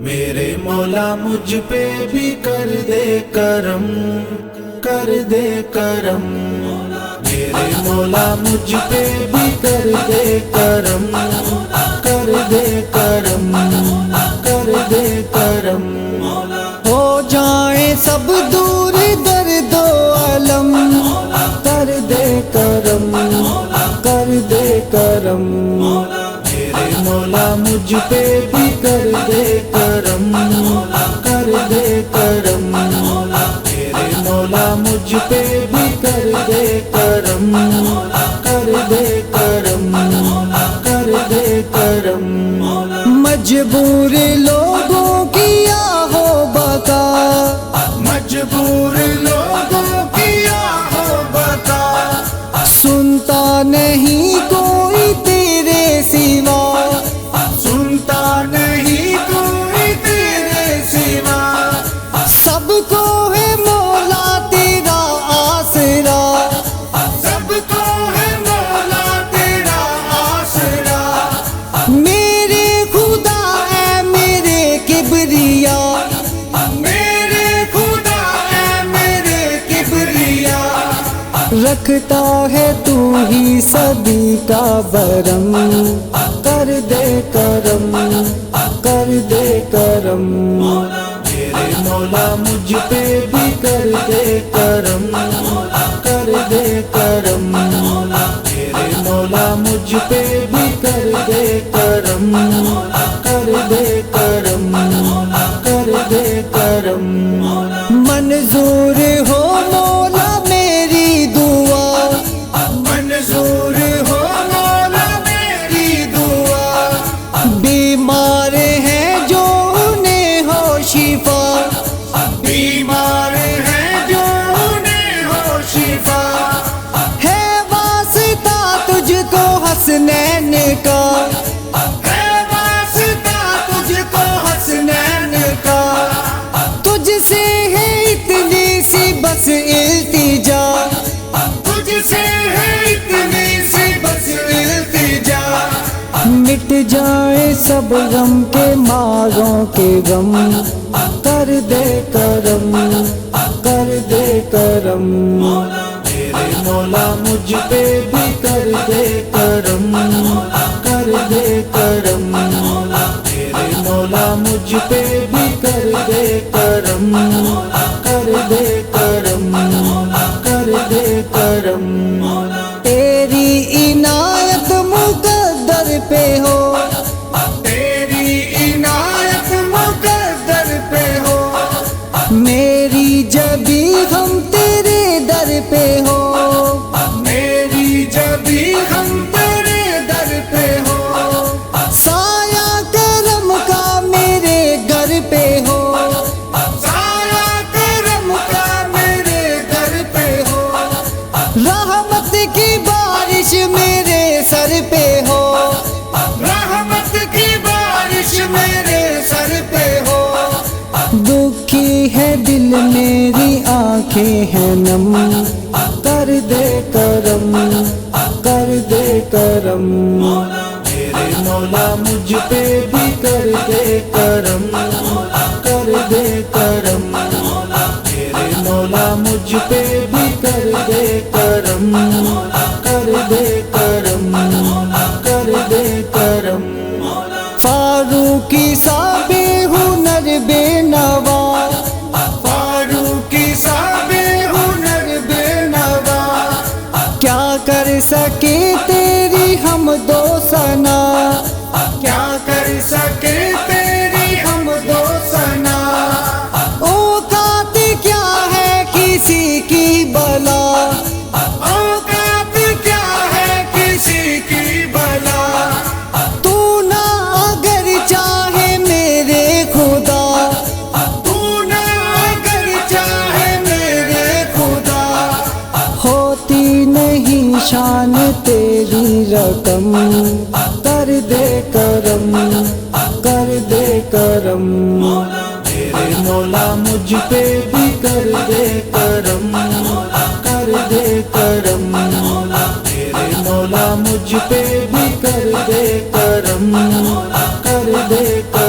میرے مولا مجھ پہ بھی کر دے کرم، کر دے کرم۔ میرے مولا مجھ پہ بھی کر دے کرم، کر دے کرم، کر دے کرم۔ ہو جائیں سب دور درد و علم، کر دے کرم، کر دے کرم۔ میرے مولا مجھ پہ بھی کر دے کرم، کر دے کرم۔ میرے مولا مجھ پہ بھی کر دے کرم، کر دے کرم، کر دے کرم۔ مجبور لوگوں کی آہو بتا، مجبور لوگوں کی آہو بتا، سنتا نہیں کوئی تیرے سوا، سنتا نہیں کوئی تیرے سوا۔ سب کو ہے مولا تیرا آسرا، سب کو ہے مولا تیرا آسرا۔ میرے خدا اے میرے کبریا، میرے خدا اے میرے کبریا، رکھتا ہے تو ہی سبھی کا برم، کر دے کرم، کر دے کرم۔ میرے مولا مجھ پہ بھی کر دے کرم، کر دے کرم۔ میرے مولا مجھ پہ بھی کر دے کرم، کر دے کرم، کر دے کرم۔ منظور ہو مولا میری دعا، منظور ہو مولا میری دعا، بیمار ہیں جو انہیں ہو شفا، بیمار ہیں جو انہیں ہو شفا۔ ہے واسطہ تجھ کو حسنین کا، ہے واسطہ تجھ کو حسنین کا، تجھ سے ہے اتنی سی بس التجا، تجھ سے ہے اتنی سی بس التجا۔ مٹ جائے سب غم کے ماروں کے غم، کر دے کرم، کر دے کرم۔ میرے مولا مجھ پہ بھی کر دے کرم، کر دے کرم۔ میرے مولا مجھ پہ بھی کر دے کرم، کر دے کرم، کر دے کرم۔ تیری عنایت مقدر پہ ہو، تیری عنایت مقدر پہ ہو، میری جبھی ہم تیرے در پہ ہو، میری جبھی ہم تیرے در پہ ہو، سایہ کرم کا میرے گھر پہ ہو، سایہ کرم کا میرے در پہ ہو، رحمت کی بارش میرے سر پہ ہو، رحمت کی بارش میرے سر پہ ہو۔ دکھی ہے دل میری آنکھیں ہیں نم، کر دے کرم، کر دے کرم۔ میرے مولا مجھ پہ بھی کر دے کرم، کر دے کرم۔ میرے مولا مجھ پہ بھی کر دے کرم، کر دے کرم، کر دے کرم۔ فاروقی صاحب ہنر بے نوا، فاروقی صاحب ہنر بے نوا، کیا کر سکے تیری حمد و ثنا، کیا کر سکے تیری حمد و ثنا۔ اوقات کیا ہے کسی کی بلا، اوقات کیا ہے کسی کی بلا، تو نہ اگر چاہے میرے خدا، تو نہ اگر چاہے میرے خدا، ہوتی نہیں شان تیری رقم، کر دے کرم، کر دے کرم۔ میرے مولا مجھ پہ بھی کر دے کرم، کر دے کرم۔ میرے مولا مجھ پہ بھی کر دے کرم، کر دے کرم۔